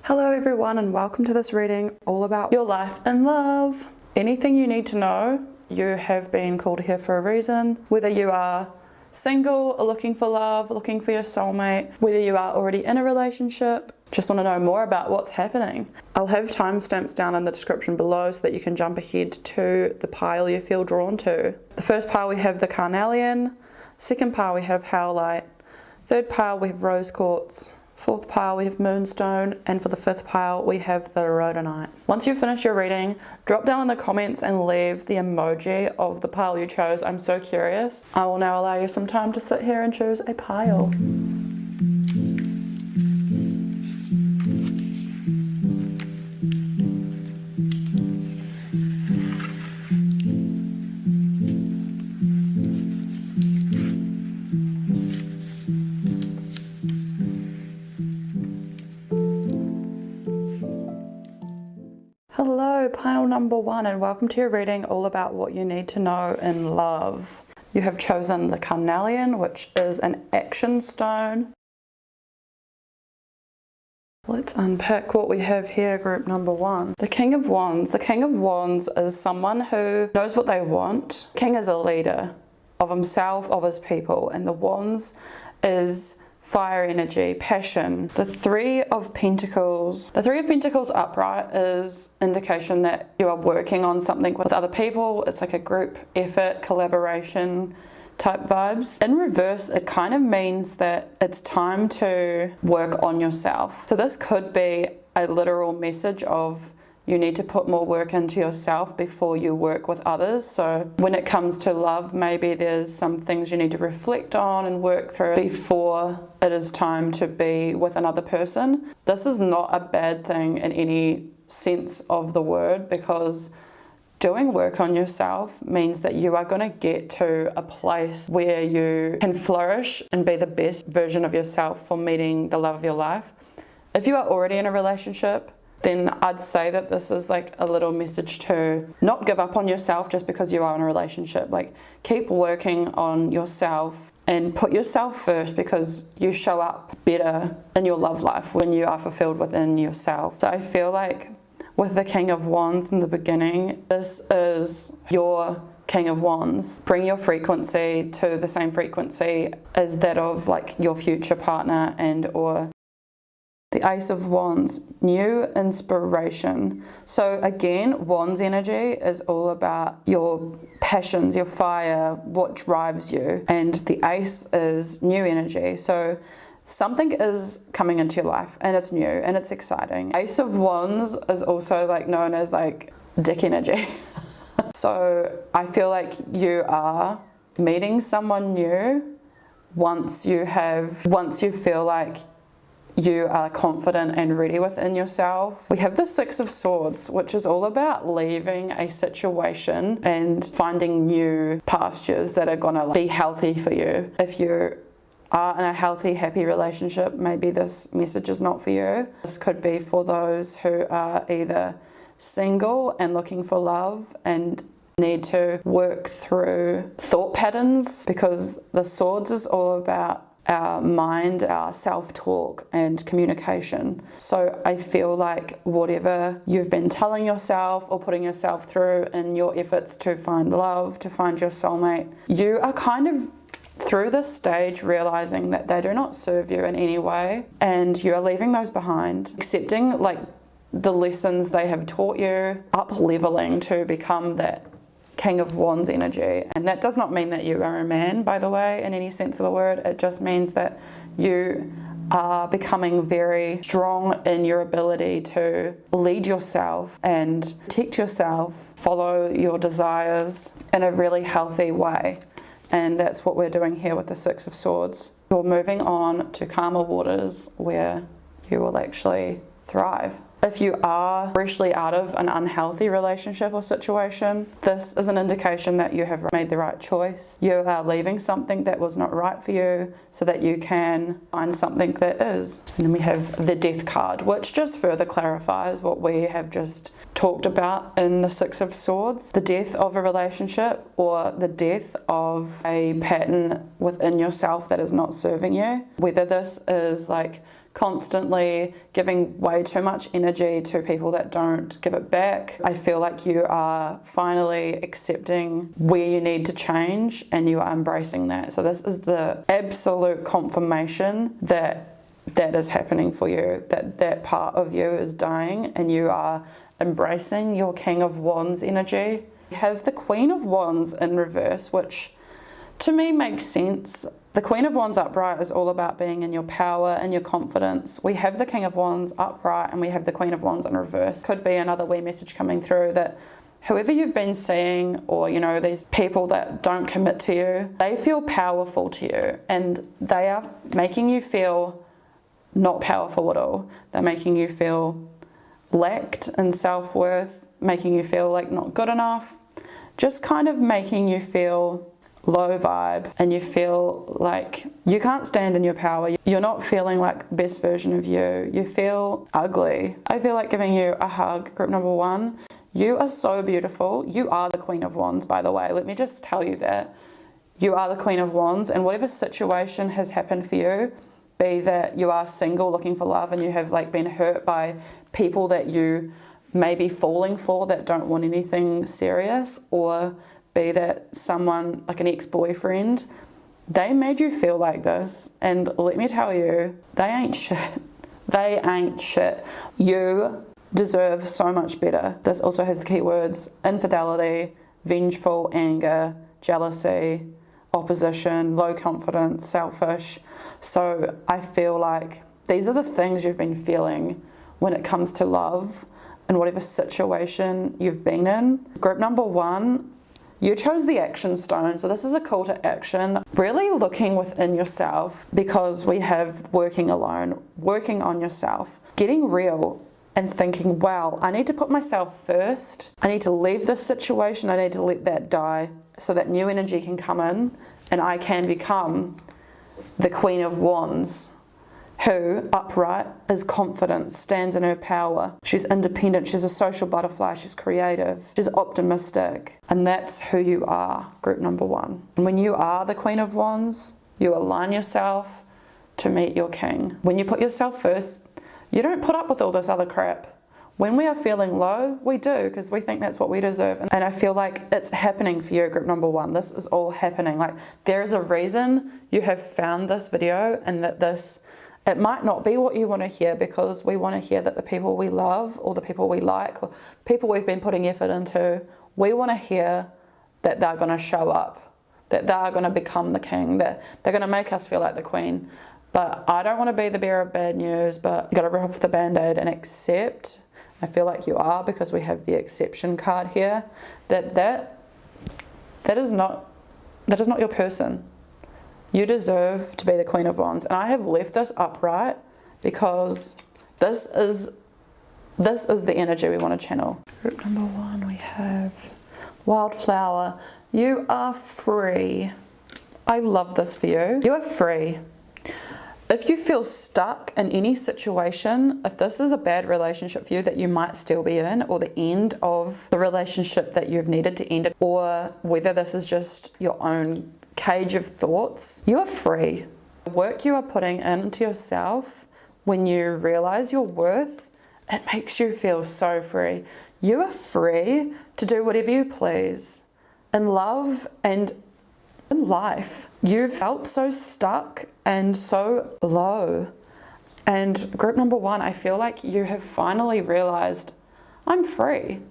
Hello everyone and welcome to this reading all about your life in love. Anything you need to know, you have been called here for a reason. Whether you are single or looking for love, looking for your soulmate, whether you are already in a relationship, just want to know more about what's happening. I'll have timestamps down in the description below so that you can jump ahead to the pile you feel drawn to. The first pile we have the carnelian, second pile we have howlite, third pile we have rose quartz, fourth pile we have moonstone, and for the fifth pile we have the rhodonite. Once you finish your reading, drop down in the comments and leave the emoji of the pile you chose. I'm so curious. I will now allow you some time to sit here and choose a pile. Hello, pile number one, and welcome to your reading all about what you need to know in love. You have chosen the carnelian, which is an action stone. Let's unpack what we have here, group number one. The King of Wands. The King of Wands is someone who knows what they want. King is a leader of himself, of his people, and the Wands is fire energy, passion. The Three of Pentacles. The Three of Pentacles upright is indication that you are working on something with other people. It's like a group effort, collaboration type vibes. In reverse, it kind of means that it's time to work on yourself. So this could be a literal message of you need to put more work into yourself before you work with others. So when it comes to love, maybe there's some things you need to reflect on and work through before it is time to be with another person. This is not a bad thing in any sense of the word, because doing work on yourself means that you are going to get to a place where you can flourish and be the best version of yourself for meeting the love of your life. If you are already in a relationship, then I'd say that this is like a little message to not give up on yourself just because you are in a relationship. Like, keep working on yourself and put yourself first, because you show up better in your love life when you are fulfilled within yourself. So I feel like with the King of Wands in the beginning, this is your King of Wands. Bring your frequency to the same frequency as that of like your future partner and or the Ace of Wands, new inspiration. So again, Wands energy is all about your passions, your fire, what drives you. And the Ace is new energy. So something is coming into your life and it's new and it's exciting. Ace of Wands is also like known as like dick energy. So I feel like you are meeting someone new once you feel like you are confident and ready within yourself. We have the Six of Swords, which is all about leaving a situation and finding new pastures that are gonna be healthy for you. If you are in a healthy, happy relationship, maybe this message is not for you. This could be for those who are either single and looking for love and need to work through thought patterns, because the Swords is all about our mind, our self-talk and communication. So I feel like whatever you've been telling yourself or putting yourself through in your efforts to find love, to find your soulmate, you are kind of through this stage realizing that they do not serve you in any way, and you are leaving those behind, accepting like the lessons they have taught you, up-leveling to become that King of Wands energy. And that does not mean that you are a man, by the way, in any sense of the word. It just means that you are becoming very strong in your ability to lead yourself and protect yourself, follow your desires in a really healthy way. And that's what we're doing here with the Six of Swords. You're moving on to calmer waters where you will actually thrive. If you are freshly out of an unhealthy relationship or situation, this is an indication that you have made the right choice. You are leaving something that was not right for you so that you can find something that is. And then we have the Death card, which just further clarifies what we have just talked about in the Six of Swords. The death of a relationship or the death of a pattern within yourself that is not serving you. Whether this is like constantly giving way too much energy to people that don't give it back. I feel like you are finally accepting where you need to change and you are embracing that. So this is the absolute confirmation that that is happening for you, that that part of you is dying and you are embracing your King of Wands energy. You have the Queen of Wands in reverse, which to me makes sense. The Queen of Wands upright is all about being in your power and your confidence. We have the King of Wands upright and we have the Queen of Wands in reverse. Could be another wee message coming through that whoever you've been seeing, or these people that don't commit to you, they feel powerful to you and they are making you feel not powerful at all. They're making you feel lacked in self-worth, making you feel like not good enough, just kind of making you feel low vibe and you feel like you can't stand in your power. You're not feeling like the best version of you. You feel ugly. I feel like giving you a hug, group number 1. You are so beautiful. You are the Queen of Wands, by the way. Let me just tell you that. You are the Queen of Wands, and whatever situation has happened for you, be that you are single looking for love and you have been hurt by people that you may be falling for that don't want anything serious, or be that someone like an ex-boyfriend, they made you feel like this, and let me tell you, they ain't shit. They ain't shit. You deserve so much better. This also has the keywords infidelity, vengeful, anger, jealousy, opposition, low confidence, selfish. So I feel like these are the things you've been feeling when it comes to love in whatever situation you've been in. Group number 1, you chose the action stone, so this is a call to action. Really looking within yourself, because we have working alone, working on yourself, getting real and thinking, wow, I need to put myself first. I need to leave this situation. I need to let that die so that new energy can come in and I can become the Queen of Wands, who, upright, is confident, stands in her power. She's independent, she's a social butterfly, she's creative, she's optimistic, and that's who you are, group number 1. And when you are the Queen of Wands, you align yourself to meet your king. When you put yourself first, you don't put up with all this other crap. When we are feeling low, we do, because we think that's what we deserve. And I feel like it's happening for you, group number 1. This is all happening. There is a reason you have found this video, and that it might not be what you want to hear, because we want to hear that the people we love, or the people we like, or people we've been putting effort into, we want to hear that they're going to show up, that they're going to become the king, that they're going to make us feel like the queen. But I don't want to be the bearer of bad news, but you got to rip off the band-aid and accept. I feel like you are, because we have the exception card here, that is not your person. You deserve to be the Queen of Wands. And I have left this upright because this is the energy we want to channel. Group number 1, we have Wildflower. You are free. I love this for you. You are free. If you feel stuck in any situation, if this is a bad relationship for you that you might still be in, or the end of the relationship that you've needed to end it, or whether this is just your own cage of thoughts, you are free. The work you are putting into yourself, when you realize your worth, it makes you feel so free. You are free to do whatever you please in love and in life. You've felt so stuck and so low. And group number 1, I feel like you have finally realized, I'm free.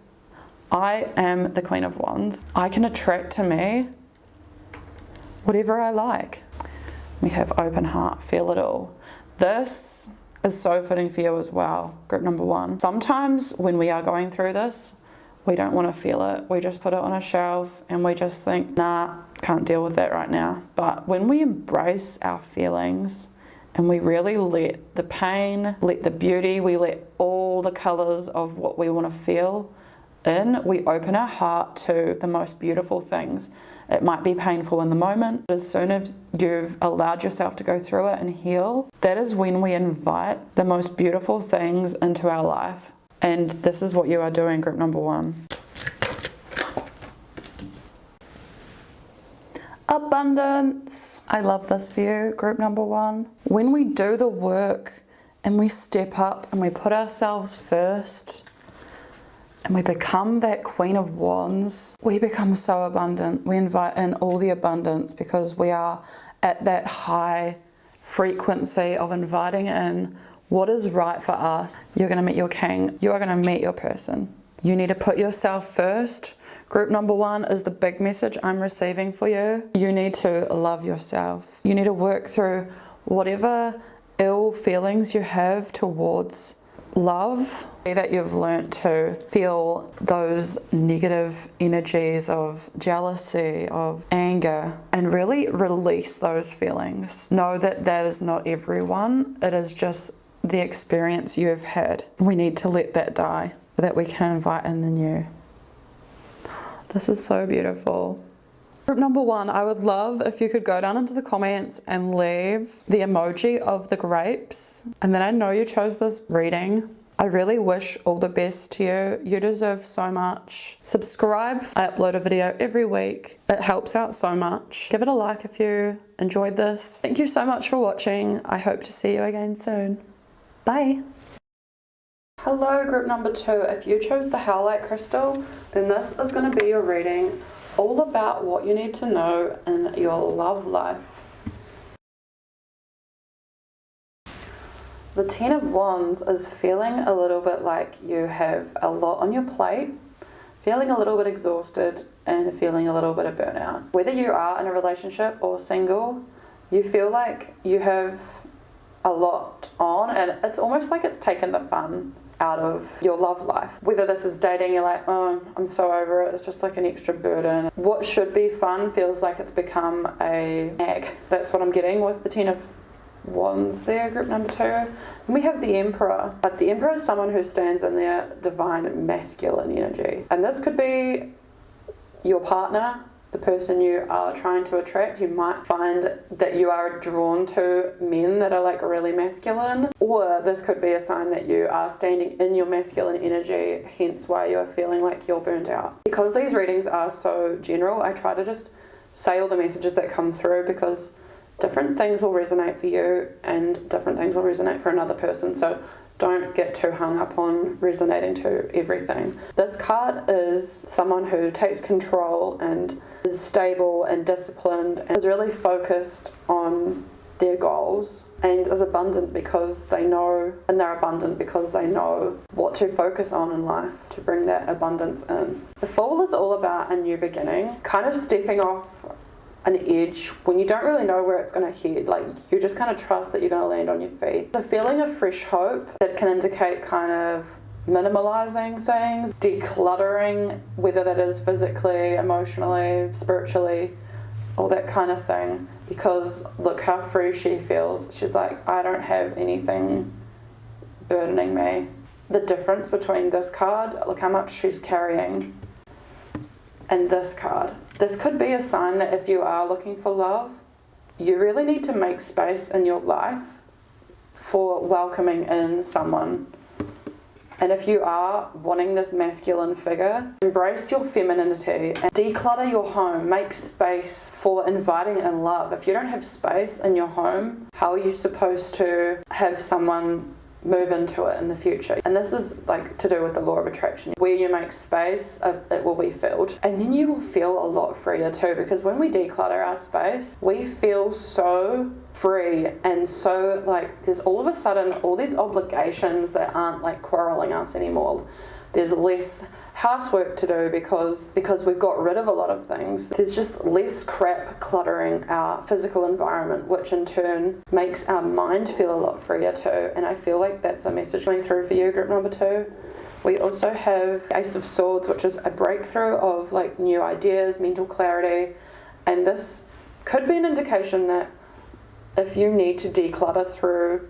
I am the Queen of Wands. I can attract to me whatever I like. We have open heart, feel it all. This is so fitting for you as well, group number 1. Sometimes when we are going through this, we don't want to feel it. We just put it on a shelf and we just think, nah, can't deal with that right now. But when we embrace our feelings and we really let the pain, let the beauty, we let all the colours of what we want to feel in, we open our heart to the most beautiful things. It might be painful in the moment, but as soon as you've allowed yourself to go through it and heal, that is when we invite the most beautiful things into our life. And this is what you are doing, group number 1. Abundance. I love this for you, group number 1. When we do the work and we step up and we put ourselves first and we become that Queen of Wands, we become so abundant. We invite in all the abundance because we are at that high frequency of inviting in what is right for us. You're going to meet your king. You are going to meet your person. You need to put yourself first. Group number 1 is the big message I'm receiving for you. You need to love yourself. You need to work through whatever ill feelings you have towards love, that you've learnt to feel those negative energies of jealousy, of anger, and really release those feelings. Know that that is not everyone. It is just the experience you've had. We need to let that die so that we can invite in the new. This is so beautiful. Group number 1, I would love if you could go down into the comments and leave the emoji of the grapes. And then I know you chose this reading. I really wish all the best to you. You deserve so much. Subscribe. I upload a video every week. It helps out so much. Give it a like if you enjoyed this. Thank you so much for watching. I hope to see you again soon. Bye. Hello, group number 2. If you chose the howlite crystal, then this is going to be your reading all about what you need to know in your love life. The Ten of Wands is feeling a little bit like you have a lot on your plate, feeling a little bit exhausted and feeling a little bit of burnout. Whether you are in a relationship or single, you feel like you have a lot on and it's almost like it's taken the fun out of your love life. Whether this is dating, you're like, oh, I'm so over it, it's just like an extra burden. What should be fun feels like it's become a nag. That's what I'm getting with the Ten of Wands there, group number 2. And we have the Emperor. But the Emperor is someone who stands in their divine masculine energy. And this could be your partner, the person you are trying to attract. You might find that you are drawn to men that are like really masculine, or this could be a sign that you are standing in your masculine energy, hence why you're feeling like you're burnt out. Because these readings are so general, I try to just say all the messages that come through because different things will resonate for you and different things will resonate for another person. So don't get too hung up on resonating to everything. This card is someone who takes control and is stable and disciplined and is really focused on their goals and is abundant because they know, and they're abundant because they know what to focus on in life to bring that abundance in. The Fool is all about a new beginning, kind of stepping off an edge when you don't really know where it's going to head. Like, you just kind of trust that you're going to land on your feet. The feeling of fresh hope that can indicate kind of minimalizing things, decluttering, whether that is physically, emotionally, spiritually, all that kind of thing. Because look how free she feels. She's like, I don't have anything burdening me. The difference between this card, look how much she's carrying, and this card. This could be a sign that if you are looking for love, you really need to make space in your life for welcoming in someone. And if you are wanting this masculine figure, embrace your femininity and declutter your home. Make space for inviting in love. If you don't have space in your home, how are you supposed to have someone move into it in the future? And this is like to do with the law of attraction. Where you make space, it will be filled. And then you will feel a lot freer too, because when we declutter our space, we feel so free and so like there's all of a sudden all these obligations that aren't like quarreling us anymore. There's less housework to do because we've got rid of a lot of things. There's just less crap cluttering our physical environment, which in turn makes our mind feel a lot freer too. And I feel like that's a message coming through for you, group number 2. We also have Ace of Swords, which is a breakthrough of like new ideas, mental clarity. And this could be an indication that if you need to declutter through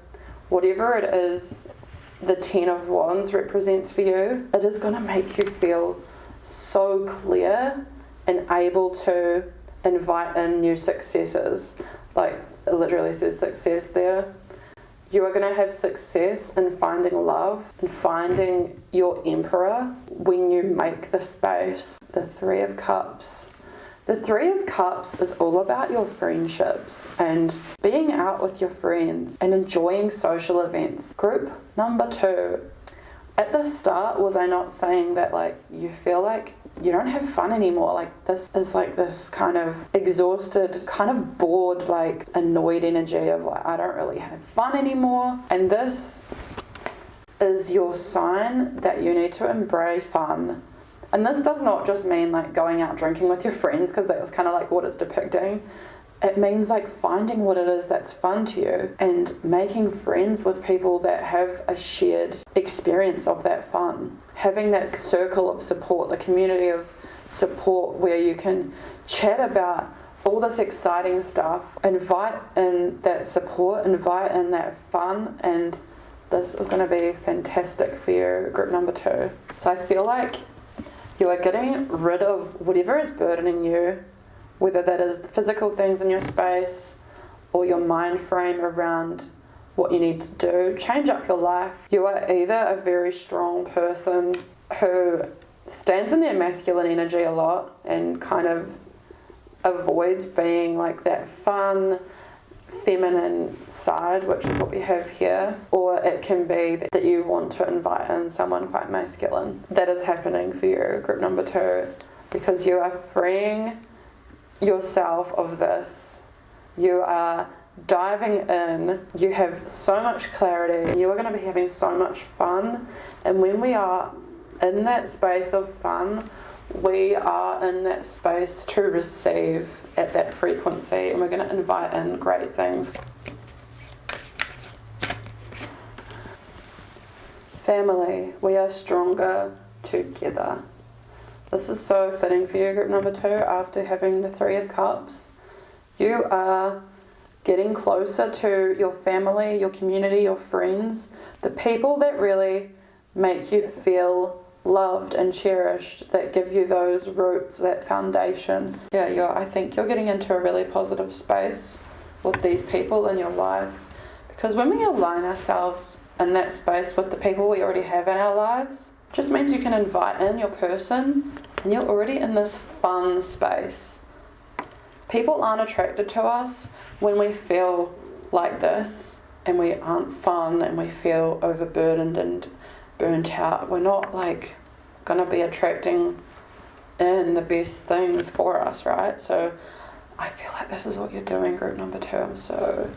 whatever it is the Ten of Wands represents for you, it is going to make you feel so clear and able to invite in new successes. Like, it literally says success there. You are going to have success in finding love and finding your Emperor when you make the space. The Three of Cups. The Three of Cups is all about your friendships and being out with your friends and enjoying social events. Group number 2. At the start, was I not saying that like you feel like you don't have fun anymore? Like this is like this kind of exhausted, kind of bored, like annoyed energy of like, I don't really have fun anymore. And this is your sign that you need to embrace fun. And this does not just mean like going out drinking with your friends, because that's kind of like what it's depicting. It means like finding what it is that's fun to you and making friends with people that have a shared experience of that fun. Having that circle of support, the community of support where you can chat about all this exciting stuff, invite in that support, invite in that fun, and this is going to be fantastic for you, group number 2. So I feel like you are getting rid of whatever is burdening you, whether that is the physical things in your space or your mind frame around what you need to do. Change up your life. You are either a very strong person who stands in their masculine energy a lot and kind of avoids being like that fun, feminine side, which is what we have here, or it can be that you want to invite in someone quite masculine. That is happening for you, group number 2, because you are freeing yourself of this. You are diving in. You have so much clarity. You are going to be having so much fun, and when we are in that space of fun, we are in that space to receive at that frequency, and we're going to invite in great things. Family, we are stronger together. This is so fitting for you, group number 2, after having the Three of Cups. You are getting closer to your family, your community, your friends, the people that really make you feel loved and cherished, that give you those roots, that foundation. Yeah, I think you're getting into a really positive space with these people in your life, because when we align ourselves in that space with the people we already have in our lives, just means you can invite in your person and you're already in this fun space. People aren't attracted to us when we feel like this and we aren't fun and we feel overburdened and burnt out. We're not like gonna be attracting in the best things for us, right? So I feel like this is what you're doing, group number 2. I'm so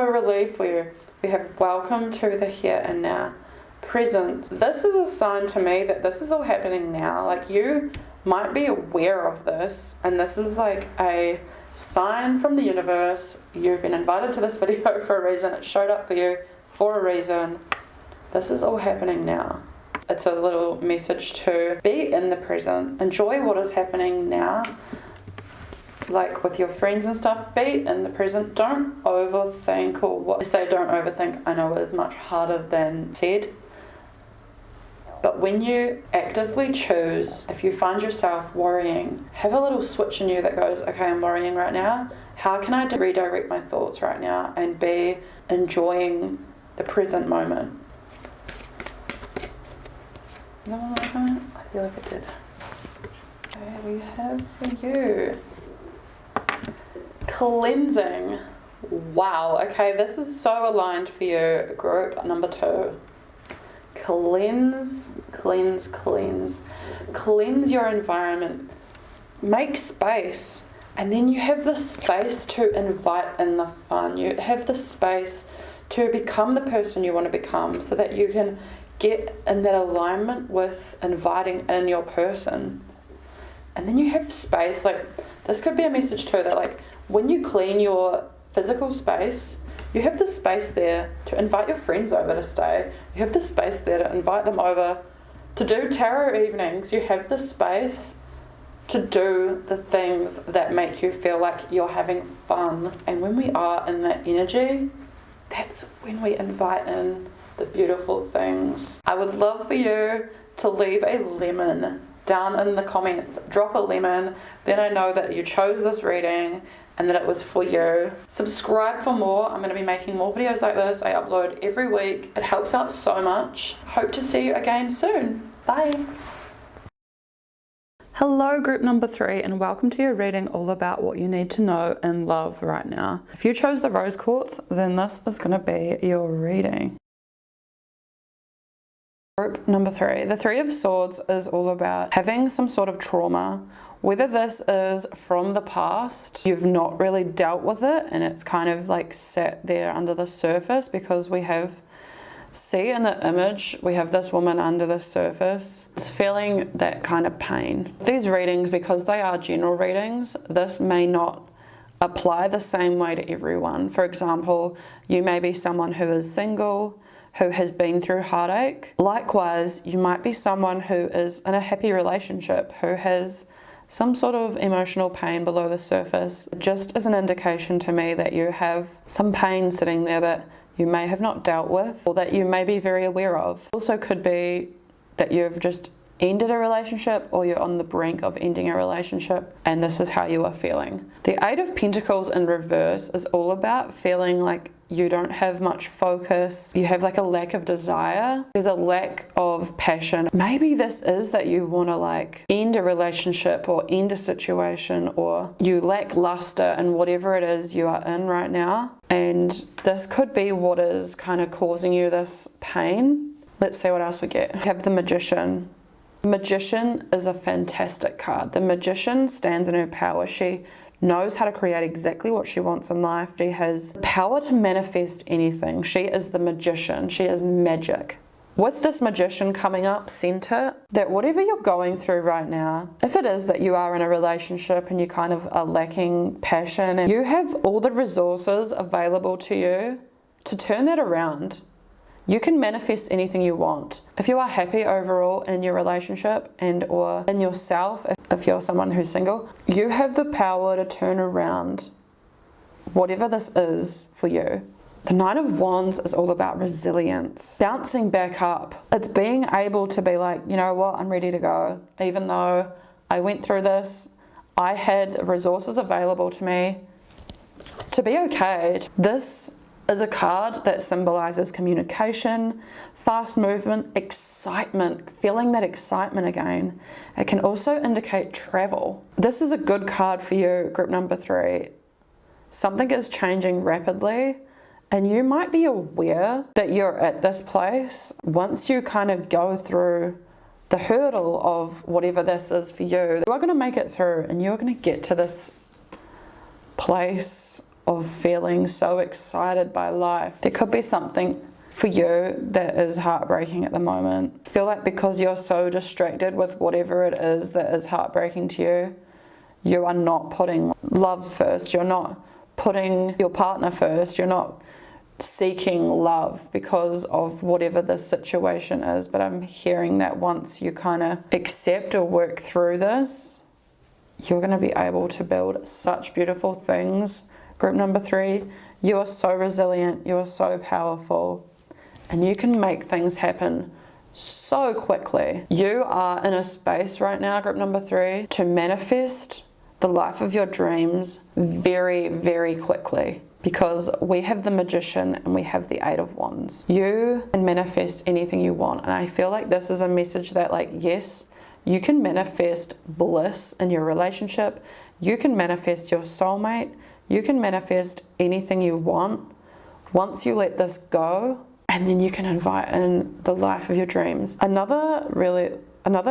relieved for you. We have welcome to the here and now. Present. This is a sign to me that this is all happening now. Like you might be aware of this, and this is like a sign from the universe. You've been invited to this video for a reason. It showed up for you for a reason. This is all happening now. It's a little message to be in the present. Enjoy what is happening now. Like with your friends and stuff, be in the present. Don't overthink, or what I say, don't overthink. I know it is much harder than said. But when you actively choose, if you find yourself worrying, have a little switch in you that goes, okay, I'm worrying right now. How can I redirect my thoughts right now and be enjoying the present moment? I feel like it did. Okay, we have for you cleansing. Wow, okay, this is so aligned for you, group number 2. Cleanse your environment. Make space, and then you have the space to invite in the fun. You have the space to become the person you want to become, so that you can get in that alignment with inviting in your person. And then you have space, like this could be a message too, that like when you clean your physical space, you have the space there to invite your friends over to stay. You have the space there to invite them over to do tarot evenings. You have the space to do the things that make you feel like you're having fun. And when we are in that energy, that's when we invite in the beautiful things. I would love for you to leave a lemon down in the comments. Drop a lemon, then I know that you chose this reading and that it was for you. Subscribe for more. I'm going to be making more videos like this. I upload every week. It helps out so much. Hope to see you again soon. Bye. Hello group number 3 and welcome to your reading all about what you need to know in love right now. If you chose the rose quartz, then this is going to be your reading. Group number 3. The Three of Swords is all about having some sort of trauma, whether this is from the past, you've not really dealt with it and it's kind of like sat there under the surface, because we have, see in the image, we have this woman under the surface. It's feeling that kind of pain. These readings, because they are general readings, this may not apply the same way to everyone. For example, you may be someone who is single, who has been through heartache. Likewise, you might be someone who is in a happy relationship, who has some sort of emotional pain below the surface. It just is an indication to me that you have some pain sitting there that you may have not dealt with, or that you may be very aware of. Also could be that you've just ended a relationship, or you're on the brink of ending a relationship and this is how you are feeling. The Eight of Pentacles in reverse is all about feeling like you don't have much focus, you have like a lack of desire, there's a lack of passion. Maybe this is that you want to like end a relationship or end a situation, or you lack luster in whatever it is you are in right now, and this could be what is kind of causing you this pain. Let's see what else we get. We have the Magician. Magician is a fantastic card. The Magician stands in her power. She knows how to create exactly what she wants in life. She has the power to manifest anything. She is the magician. She is magic. With this Magician coming up center, that whatever you're going through right now, if it is that you are in a relationship and you kind of are lacking passion, and you have all the resources available to you to turn that around. You can manifest anything you want. If you are happy overall in your relationship and or in yourself, if you're someone who's single, you have the power to turn around whatever this is for you. The Nine of Wands is all about resilience, bouncing back up. It's being able to be like, you know what, I'm ready to go. Even though I went through this, I had resources available to me to be okay. This is a card that symbolizes communication, fast movement, excitement, feeling that excitement again. It can also indicate travel. This is a good card for you, group number 3. Something is changing rapidly, and you might be aware that you're at this place. Once you kind of go through the hurdle of whatever this is for you, you are going to make it through, and you're going to get to this place of feeling so excited by life. There could be something for you that is heartbreaking at the moment. I feel like because you're so distracted with whatever it is that is heartbreaking to you, you are not putting love first. You're not putting your partner first. You're not seeking love because of whatever the situation is. But I'm hearing that once you kind of accept or work through this, you're going to be able to build such beautiful things. Group number 3, you are so resilient, you are so powerful, and you can make things happen so quickly. You are in a space right now, group number 3, to manifest the life of your dreams very, very quickly, because we have the Magician and we have the Eight of Wands. You can manifest anything you want, and I feel like this is a message that, like, yes, you can manifest bliss in your relationship, you can manifest your soulmate, you can manifest anything you want once you let this go, and then you can invite in the life of your dreams. Another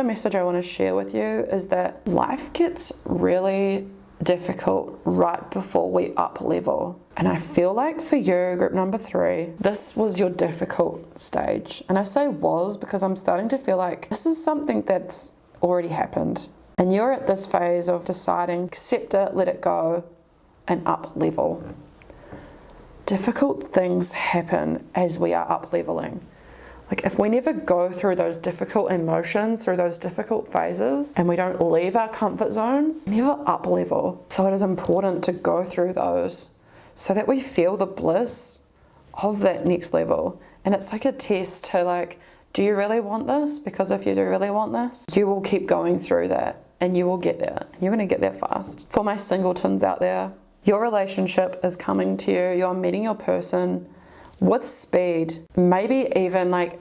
message I want to share with you is that life gets really difficult right before we up level. And I feel like for you, group number 3, this was your difficult stage. And I say was because I'm starting to feel like this is something that's already happened. And you're at this phase of deciding, accept it, let it go, and up level. Difficult things happen as we are up leveling. Like if we never go through those difficult emotions, through those difficult phases, and we don't leave our comfort zones, never up level. So it is important to go through those so that we feel the bliss of that next level. And it's like a test to like, do you really want this? Because if you do really want this, you will keep going through that and you will get there. You're going to get there fast. For my singletons out there, your relationship is coming to you. You're meeting your person with speed. Maybe even like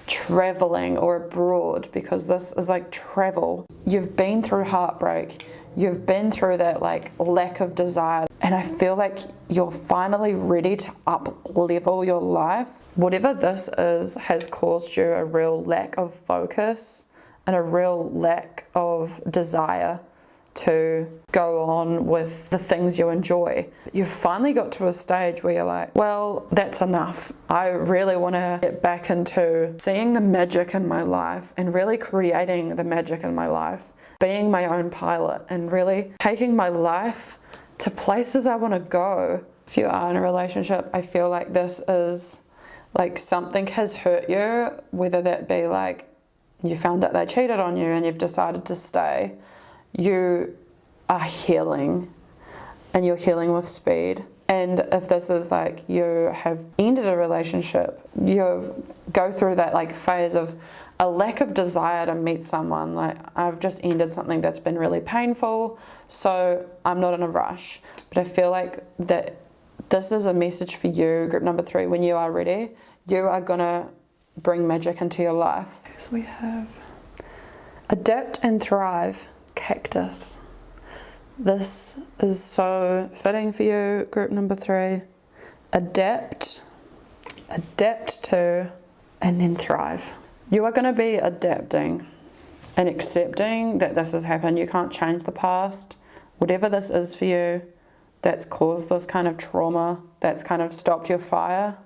traveling or abroad, because this is like travel. You've been through heartbreak. You've been through that like lack of desire, and I feel like you're finally ready to up level your life. Whatever this is has caused you a real lack of focus and a real lack of desire to go on with the things you enjoy. You've finally got to a stage where you're like, well, that's enough. I really want to get back into seeing the magic in my life and really creating the magic in my life, being my own pilot and really taking my life to places I want to go. If you are in a relationship, I feel like this is like something has hurt you, whether that be like you found that they cheated on you and you've decided to stay. You are healing, and you're healing with speed. And if this is like you have ended a relationship, you go through that like phase of a lack of desire to meet someone. Like, I've just ended something that's been really painful, so I'm not in a rush. But I feel like that this is a message for you, group number 3. When you are ready, you are gonna bring magic into your life. So we have adapt and thrive. Cactus. This is so fitting for you, group number 3. Adapt to, and then thrive. You are going to be adapting and accepting that this has happened. You can't change the past. Whatever this is for you that's caused this kind of trauma, that's kind of stopped your fire,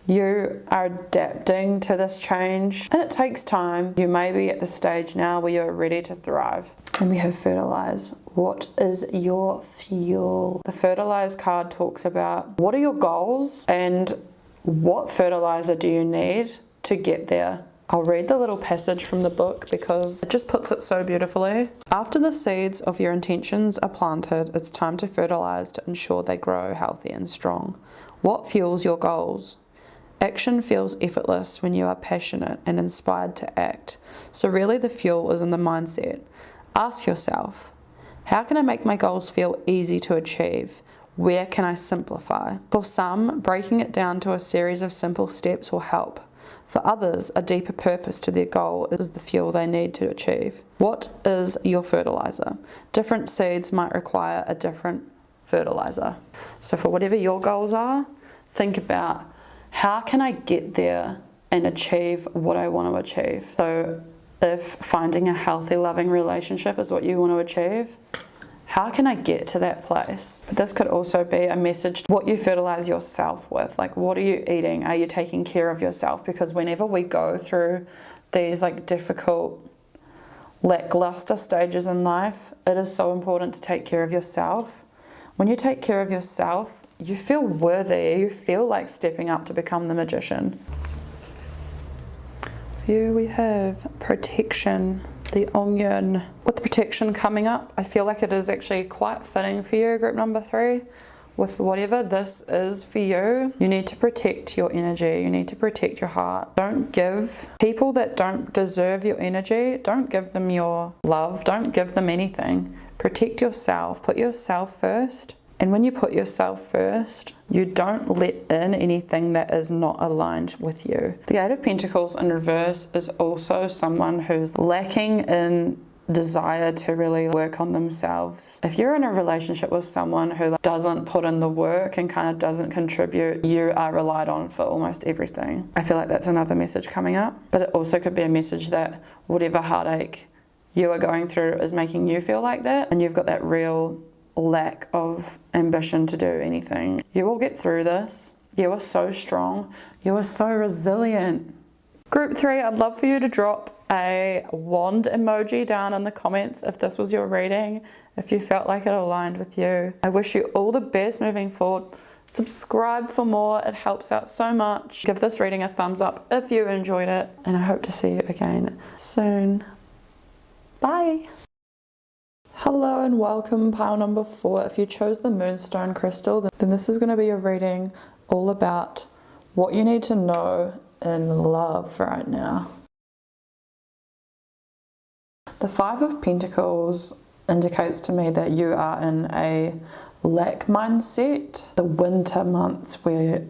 you are adapting to this change, and it takes time. You may be at the stage now where you're ready to thrive. And we have fertilize. What is your fuel? The fertilize card talks about what are your goals and what fertilizer do you need to get there. I'll read the little passage from the book because it just puts it so beautifully. After the seeds of your intentions are planted, it's time to fertilize to ensure they grow healthy and strong. What fuels your goals? Action feels effortless when you are passionate and inspired to act. So really the fuel is in the mindset. Ask yourself, how can I make my goals feel easy to achieve? Where can I simplify? For some, breaking it down to a series of simple steps will help. For others, a deeper purpose to their goal is the fuel they need to achieve. What is your fertilizer? Different seeds might require a different fertilizer. So for whatever your goals are, think about, how can I get there and achieve what I want to achieve? So if finding a healthy, loving relationship is what you want to achieve, how can I get to that place? But this could also be a message, what you fertilize yourself with. Like, what are you eating? Are you taking care of yourself? Because whenever we go through these like difficult, lackluster stages in life, it is so important to take care of yourself. When you take care of yourself, you feel worthy, you feel like stepping up to become the magician. Here we have protection, the onion. With the protection coming up, I feel like it is actually quite fitting for you, group number 3. With whatever this is for you, you need to protect your energy, you need to protect your heart. Don't give people that don't deserve your energy, don't give them your love, don't give them anything. Protect yourself, put yourself first. And when you put yourself first, you don't let in anything that is not aligned with you. The 8 of Pentacles in reverse is also someone who's lacking in desire to really work on themselves. If you're in a relationship with someone who doesn't put in the work and kind of doesn't contribute, you are relied on for almost everything. I feel like that's another message coming up. But it also could be a message that whatever heartache you are going through is making you feel like that, and you've got that real lack of ambition to do anything. You will get through this. You are so strong. You are so resilient. Group 3, I'd love for you to drop a wand emoji down in the comments if this was your reading, if you felt like it aligned with you. I wish you all the best moving forward. Subscribe for more, it helps out so much. Give this reading a thumbs up if you enjoyed it, and I hope to see you again soon. Bye. Hello and welcome, pile number 4. If you chose the moonstone crystal, then this is going to be a reading all about what you need to know in love right now. The 5 of Pentacles indicates to me that you are in a lack mindset. The winter months where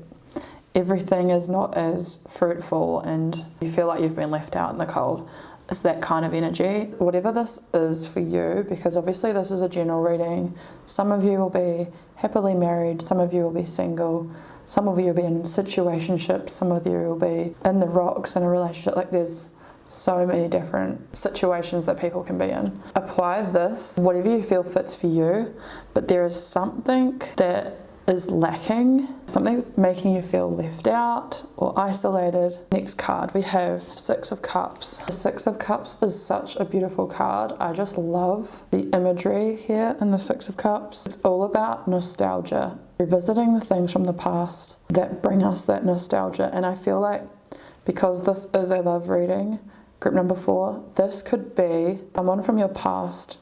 everything is not as fruitful and you feel like you've been left out in the cold. It's that kind of energy. Whatever this is for you, because obviously this is a general reading. Some of you will be happily married, some of you will be single, some of you will be in situationships, some of you will be in the rocks in a relationship. Like there's so many different situations that people can be in. Apply this, whatever you feel fits for you, but there is something that is lacking, something making you feel left out or isolated. Next card, we have Six of Cups. The Six of Cups is such a beautiful card. I just love the imagery here in the Six of Cups. It's all about nostalgia, revisiting the things from the past that bring us that nostalgia. And I feel like because this is a love reading, group number 4, this could be someone from your past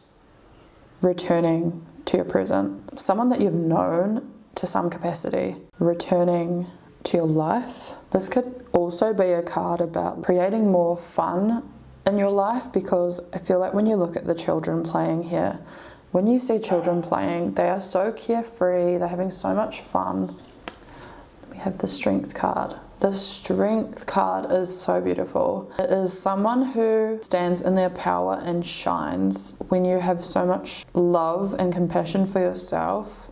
returning to your present, someone that you've known to some capacity, returning to your life. This could also be a card about creating more fun in your life, because I feel like when you look at the children playing here, when you see children playing, they are so carefree, they're having so much fun. We have the Strength card. The Strength card is so beautiful. It is someone who stands in their power and shines. When you have so much love and compassion for yourself,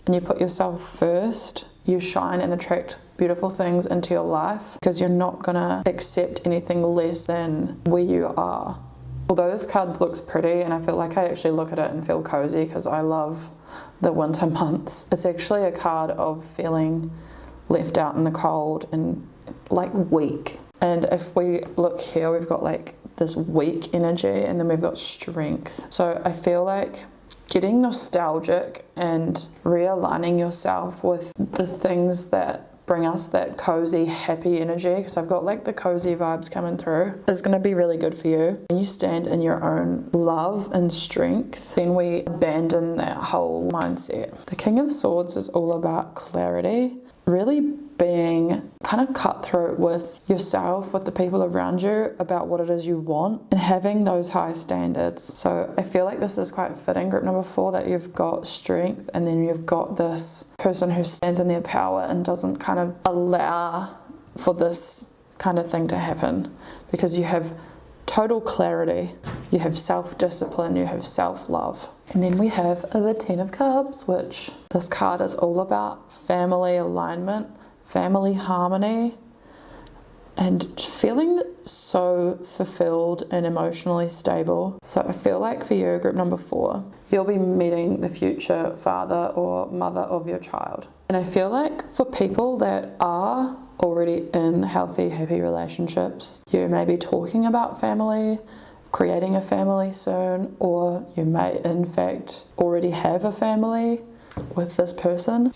and you put yourself first, you shine and attract beautiful things into your life, because you're not gonna accept anything less than where you are. Although this card looks pretty, and I feel like I actually look at it and feel cozy because I love the winter months, it's actually a card of feeling left out in the cold and like weak. And if we look here, we've got like this weak energy, and then we've got strength. So I feel like getting nostalgic and realigning yourself with the things that bring us that cozy, happy energy, because I've got like the cozy vibes coming through, is going to be really good for you. When you stand in your own love and strength, then we abandon that whole mindset. The King of Swords is all about clarity, really being kind of cutthroat with yourself, with the people around you, about what it is you want, and having those high standards. So I feel like this is quite fitting, group number 4, that you've got strength, and then you've got this person who stands in their power and doesn't kind of allow for this kind of thing to happen, because you have total clarity, you have self-discipline, you have self-love. And then we have the Ten of Cups, which this card is all about family alignment, family harmony, and feeling so fulfilled and emotionally stable. So I feel like for you, group number 4, you'll be meeting the future father or mother of your child. And I feel like for people that are already in healthy, happy relationships, you may be talking about family, creating a family soon, or you may in fact already have a family with this person.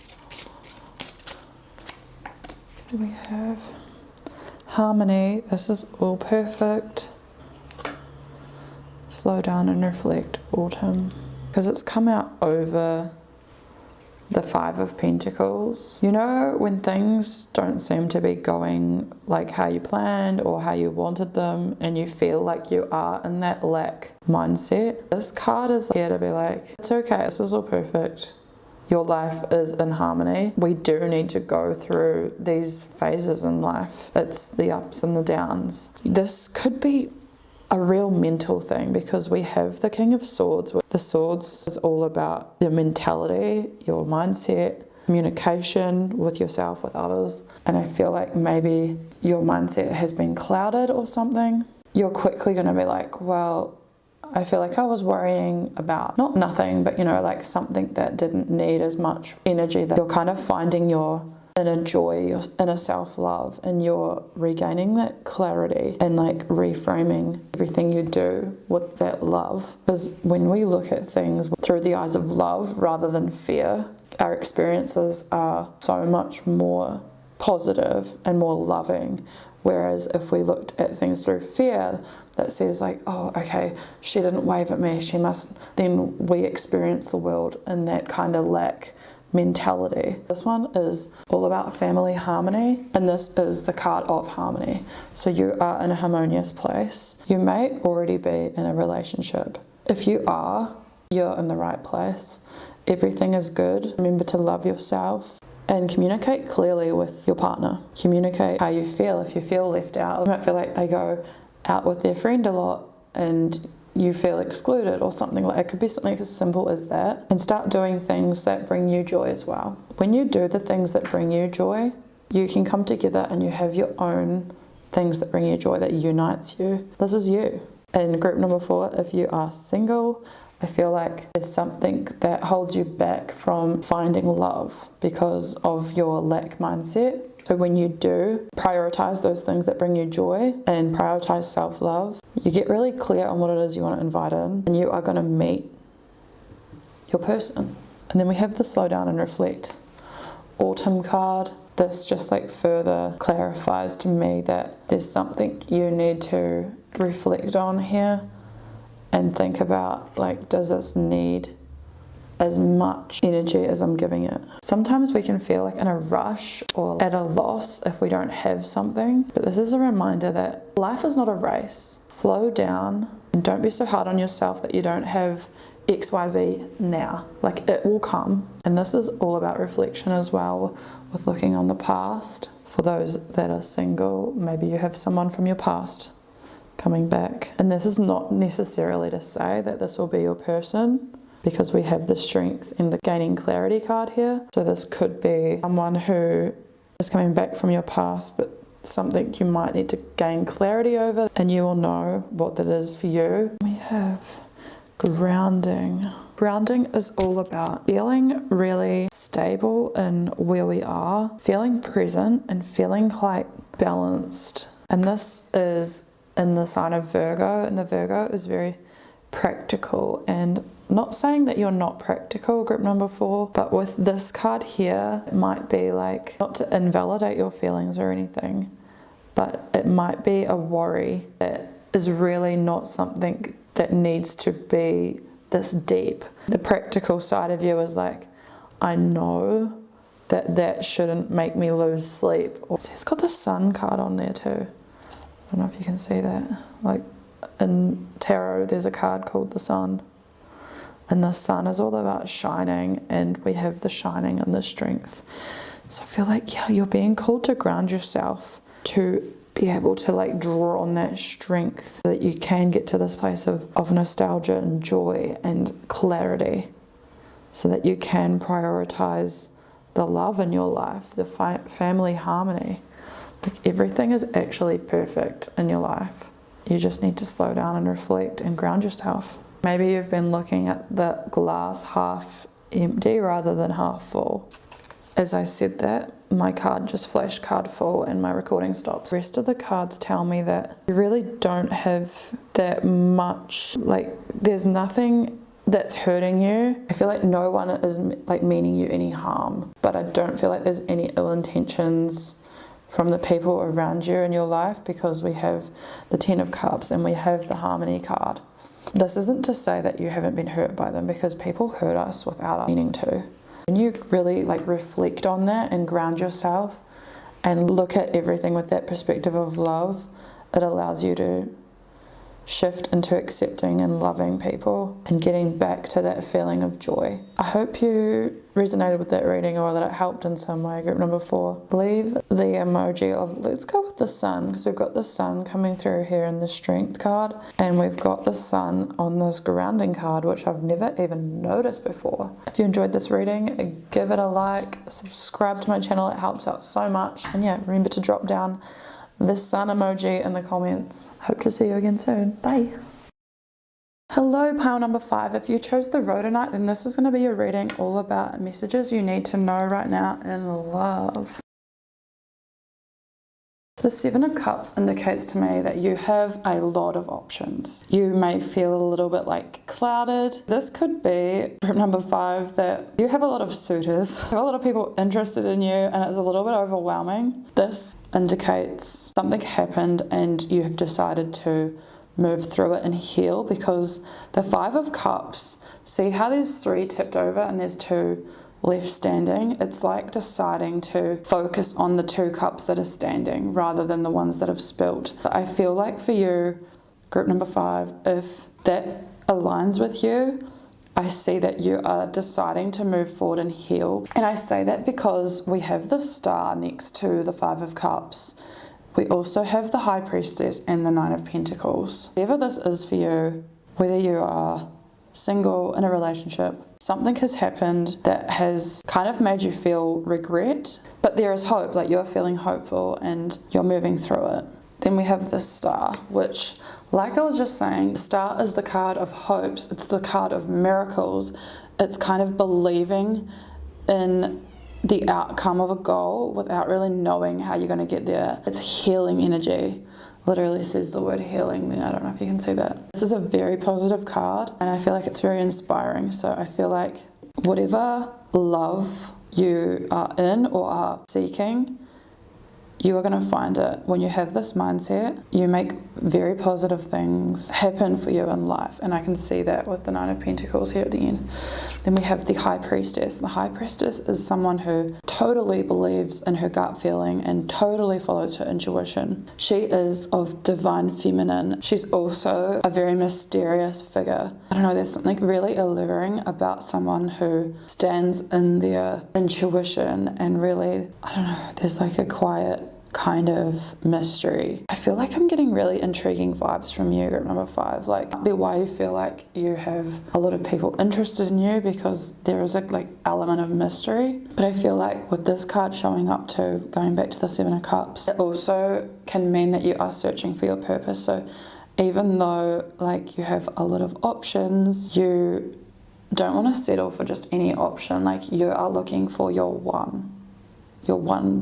We have harmony. This is all perfect. Slow down and reflect, autumn, because it's come out over the Five of Pentacles. You know, when things don't seem to be going like how you planned or how you wanted them, and you feel like you are in that lack mindset, this card is here to be like, it's okay, this is all perfect. Your life is in harmony. We do need to go through these phases in life. It's the ups and the downs. This could be a real mental thing, because we have the King of Swords. The swords is all about your mentality, your mindset, communication with yourself, with others. And I feel like maybe your mindset has been clouded or something. You're quickly going to be like, well, I feel like I was worrying about not nothing, but you know, like something that didn't need as much energy, that you're kind of finding your inner joy, your inner self-love, and you're regaining that clarity and like reframing everything you do with that love. Because when we look at things through the eyes of love rather than fear, our experiences are so much more positive and more loving. Whereas if we looked at things through fear, that says like, oh, okay, she didn't wave at me, she must, then we experience the world in that kind of lack mentality. This one is all about family harmony, and this is the card of harmony. So you are in a harmonious place. You may already be in a relationship. If you are, you're in the right place. Everything is good. Remember to love yourself. And communicate clearly with your partner. Communicate how you feel. If you feel left out, you might feel like they go out with their friend a lot and you feel excluded or something. Like it could be something as simple as that. And start doing things that bring you joy as well. When you do the things that bring you joy, you can come together and you have your own things that bring you joy, that unites you. This is you. In group number 4, if you are single, I feel like there's something that holds you back from finding love because of your lack mindset. So when you do prioritize those things that bring you joy and prioritize self-love, you get really clear on what it is you want to invite in, and you are going to meet your person. And then we have the slow down and reflect autumn card. This just like further clarifies to me that there's something you need to reflect on here and think about, like, does this need as much energy as I'm giving it? Sometimes we can feel like in a rush or at a loss if we don't have something, but this is a reminder that life is not a race. Slow down and don't be so hard on yourself that you don't have XYZ now. Like, it will come. And this is all about reflection as well, with looking on the past. For those that are single, maybe you have someone from your past coming back. And this is not necessarily to say that this will be your person, because we have the strength in the gaining clarity card here. So this could be someone who is coming back from your past, but something you might need to gain clarity over, and you will know what that is for you. We have grounding. Grounding is all about feeling really stable in where we are, feeling present and feeling like balanced. And this is in the sign of Virgo, and the Virgo is very practical. And not saying that you're not practical, group number 4, but with this card here, it might be like, not to invalidate your feelings or anything, but it might be a worry that is really not something that needs to be this deep. The practical side of you is like, I know that that shouldn't make me lose sleep. It's got the sun card on there too. I don't know if you can see that. Like in tarot, there's a card called the sun. And the sun is all about shining, and we have the shining and the strength. So I feel like, yeah, you're being called to ground yourself, to be able to like draw on that strength so that you can get to this place of nostalgia and joy and clarity, so that you can prioritize the love in your life, the family harmony. Like, everything is actually perfect in your life. You just need to slow down and reflect and ground yourself. Maybe you've been looking at the glass half empty rather than half full. As I said that, my card just flashed card full and my recording stops. The rest of the cards tell me that you really don't have that much, like, there's nothing that's hurting you. I feel like no one is like meaning you any harm, but I don't feel like there's any ill intentions from the people around you in your life, because we have the 10 of Cups and we have the Harmony card. This isn't to say that you haven't been hurt by them, because people hurt us without us meaning to. When you really like reflect on that and ground yourself and look at everything with that perspective of love, it allows you to shift into accepting and loving people and getting back to that feeling of joy. I hope you resonated with that reading, or that it helped in some way. Group number 4, leave the emoji of, let's go with the sun, because we've got the sun coming through here in the strength card, and we've got the sun on this grounding card, which I've never even noticed before. If you enjoyed this reading, give it a like, subscribe to my channel, it helps out so much. And yeah, remember to drop down the sun emoji in the comments. Hope to see you again soon. Bye. Hello, pile number 5. If you chose the rhodonite, then this is going to be your reading all about messages you need to know right now in love. The 7 of Cups indicates to me that you have a lot of options. You may feel a little bit like clouded. This could be, group number 5, that you have a lot of suitors, you have a lot of people interested in you, and it's a little bit overwhelming. This indicates something happened and you have decided to move through it and heal, because the 5 of Cups, see how there's 3 tipped over and there's 2 left standing? It's like deciding to focus on the 2 cups that are standing rather than the ones that have spilt. I feel like for you, group number 5, if that aligns with you, I see that you are deciding to move forward and heal. And I say that because we have the star next to the Five of Cups. We also have the High Priestess and the Nine of Pentacles. Whatever this is for you, whether you are single, in a relationship, something has happened that has kind of made you feel regret, but there is hope, like you're feeling hopeful and you're moving through it. Then we have the Star, which, like I was just saying, the Star is the card of hopes. It's the card of miracles. It's kind of believing in the outcome of a goal without really knowing how you're going to get there. It's healing energy. Literally says the word healing there. I don't know if you can see that. This is a very positive card, and I feel like it's very inspiring. So I feel like whatever love you are in or are seeking, you are going to find it. When you have this mindset, you make very positive things happen for you in life. And I can see that with the Nine of Pentacles here at the end. Then we have the High Priestess. The High Priestess is someone who totally believes in her gut feeling and totally follows her intuition. She is of divine feminine. She's also a very mysterious figure. I don't know, there's something really alluring about someone who stands in their intuition and really, I don't know, there's like a quiet kind of mystery. I feel like I'm getting really intriguing vibes from you, group number 5. Like, might be why you feel like you have a lot of people interested in you, because there is a like element of mystery. But I feel like with this card showing up too, going back to the Seven of Cups, it also can mean that you are searching for your purpose. So even though like you have a lot of options, you don't want to settle for just any option. Like, you are looking for your one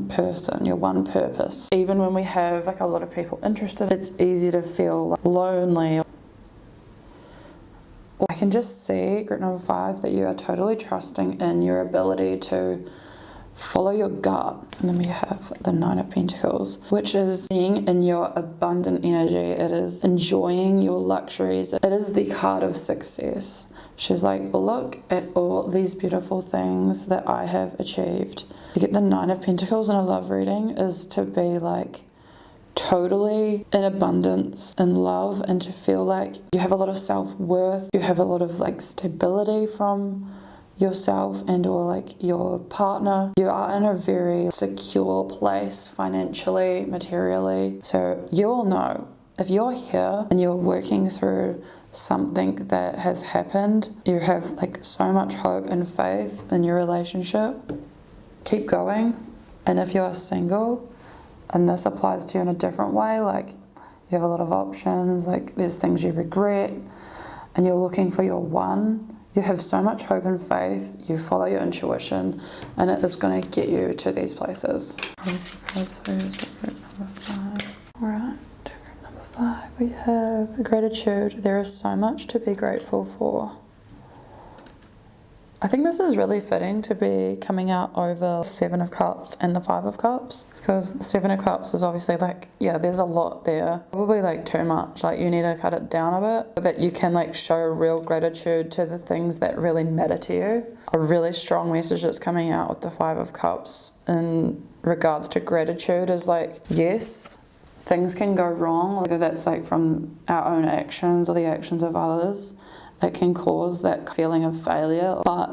person, your one purpose. Even when we have like a lot of people interested, it's easy to feel like lonely. I can just see, group number 5, that you are totally trusting in your ability to follow your gut. And then we have the Nine of Pentacles, which is being in your abundant energy. It is enjoying your luxuries. It is the card of success. She's like, well, look at all these beautiful things that I have achieved. You get the Nine of Pentacles in a love reading is to be like totally in abundance, in love, and to feel like you have a lot of self-worth. You have a lot of like stability from yourself and or like your partner. You are in a very secure place financially, materially. So you all know if you're here and you're working through something that has happened, you have like so much hope and faith in your relationship, keep going. And if you're single, and this applies to you in a different way, like you have a lot of options, like there's things you regret, and you're looking for your one, you have so much hope and faith, you follow your intuition, and it is going to get you to these places. Alright, number 5, we have gratitude. There is so much to be grateful for. I think this is really fitting to be coming out over Seven of Cups and the Five of Cups, because the Seven of Cups is obviously like, yeah, there's a lot there. Probably like too much, like you need to cut it down a bit so that you can like show real gratitude to the things that really matter to you. A really strong message that's coming out with the Five of Cups in regards to gratitude is like, yes, things can go wrong, whether that's like from our own actions or the actions of others. It can cause that feeling of failure, but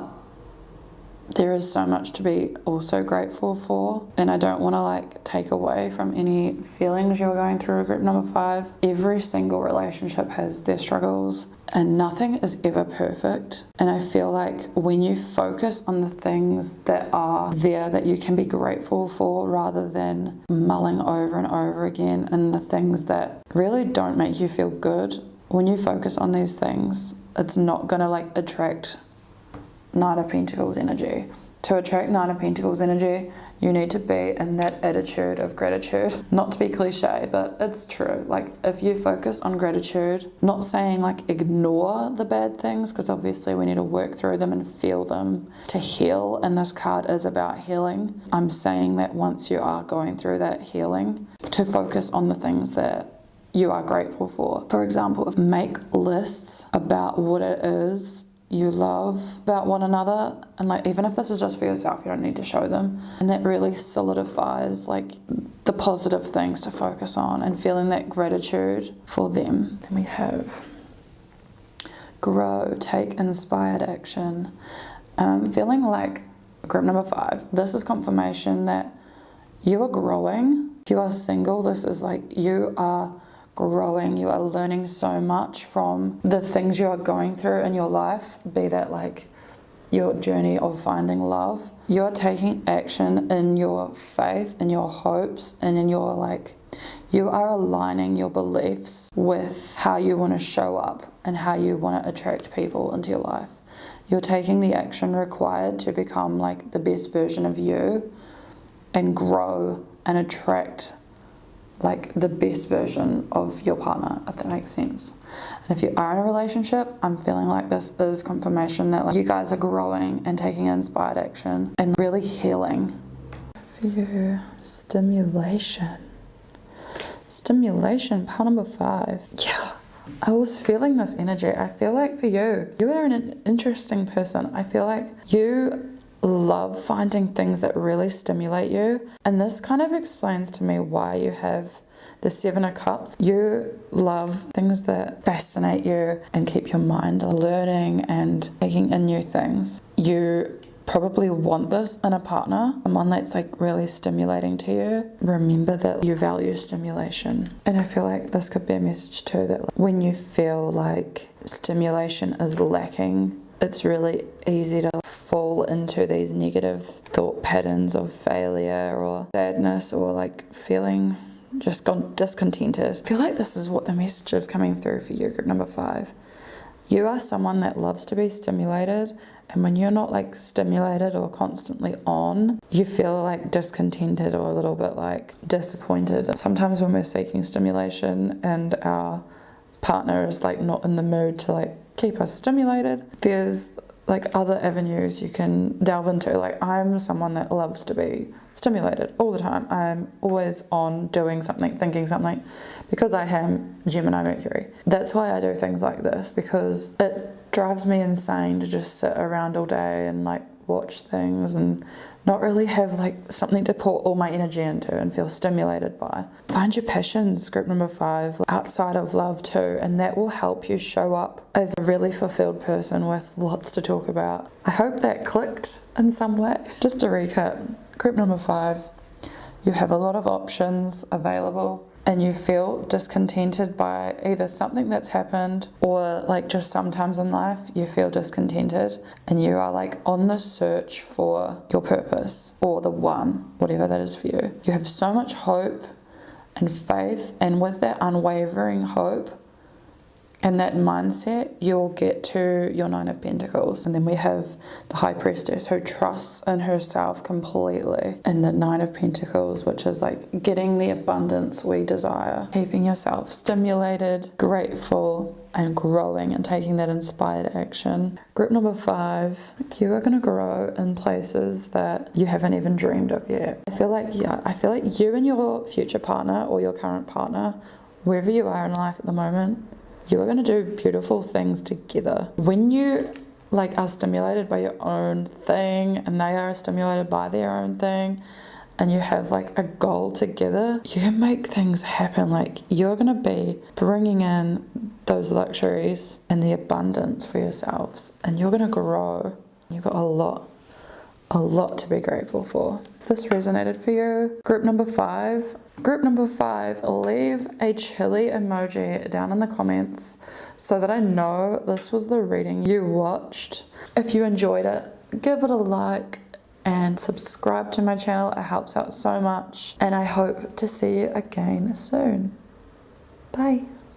there is so much to be also grateful for, and I don't want to like take away from any feelings you're going through, group number 5. Every single relationship has their struggles and nothing is ever perfect, and I feel like when you focus on the things that are there that you can be grateful for rather than mulling over and over again and the things that really don't make you feel good, when you focus on these things, it's not going to like attract Nine of Pentacles energy. To attract Nine of Pentacles energy, you need to be in that attitude of gratitude. Not to be cliche, but it's true. Like if you focus on gratitude, not saying like ignore the bad things, because obviously we need to work through them and feel them to heal, and this card is about healing. I'm saying that once you are going through that healing, to focus on the things that you are grateful for. For example, make lists about what it is you love about one another, and like even if this is just for yourself, you don't need to show them, and that really solidifies like the positive things to focus on and feeling that gratitude for them. Then we have grow, take inspired action. And I'm feeling like group number 5, this is confirmation that you are growing. If you are single, this is like you are growing, you are learning so much from the things you are going through in your life, be that like your journey of finding love. You're taking action in your faith, in your hopes, and in your like, you are aligning your beliefs with how you want to show up and how you want to attract people into your life. You're taking the action required to become like the best version of you and grow and attract like the best version of your partner, if that makes sense. And if you are in a relationship, I'm feeling like this is confirmation that like you guys are growing and taking inspired action and really healing. For you, stimulation, pile number 5. Yeah, I was feeling this energy. I feel like for you, you are an interesting person. I feel like you love finding things that really stimulate you, and this kind of explains to me why you have the 7 of Cups. You love things that fascinate you and keep your mind learning and taking in new things. You probably want this in a partner, someone that's like really stimulating to you. Remember that you value stimulation. And I feel like this could be a message too, that like, when you feel like stimulation is lacking, it's really easy to fall into these negative thought patterns of failure or sadness or like feeling just discontented. I feel like this is what the message is coming through for you, group number 5. You are someone that loves to be stimulated, and when you're not like stimulated or constantly on, you feel like discontented or a little bit like disappointed. Sometimes when we're seeking stimulation and our partner is like not in the mood to like keep us stimulated, there's like other avenues you can delve into. Like I'm someone that loves to be stimulated all the time. I'm always on doing something, thinking something, because I am Gemini Mercury. That's why I do things like this, because it drives me insane to just sit around all day and like watch things and not really have like something to pour all my energy into and feel stimulated by. Find your passions, group number 5, outside of love too, and that will help you show up as a really fulfilled person with lots to talk about. I hope that clicked in some way. Just to recap, group number 5, you have a lot of options available and you feel discontented by either something that's happened or like just sometimes in life you feel discontented and you are like on the search for your purpose or the one, whatever that is for you. You have so much hope and faith, and with that unwavering hope and that mindset, you'll get to your 9 of Pentacles. And then we have the High Priestess who trusts in herself completely. And the 9 of Pentacles, which is like getting the abundance we desire. Keeping yourself stimulated, grateful, and growing and taking that inspired action. Group number 5, you are going to grow in places that you haven't even dreamed of yet. I feel like you and your future partner or your current partner, wherever you are in life at the moment, you are going to do beautiful things together. When you like are stimulated by your own thing and they are stimulated by their own thing and you have like a goal together, you can make things happen. Like you're going to be bringing in those luxuries and the abundance for yourselves, and you're going to grow. You've got a lot to be grateful for. If this resonated for you, group number 5, leave a chili emoji down in the comments so that I know this was the reading you watched. If you enjoyed it, give it a like and subscribe to my channel. It helps out so much, and I hope to see you again soon. Bye.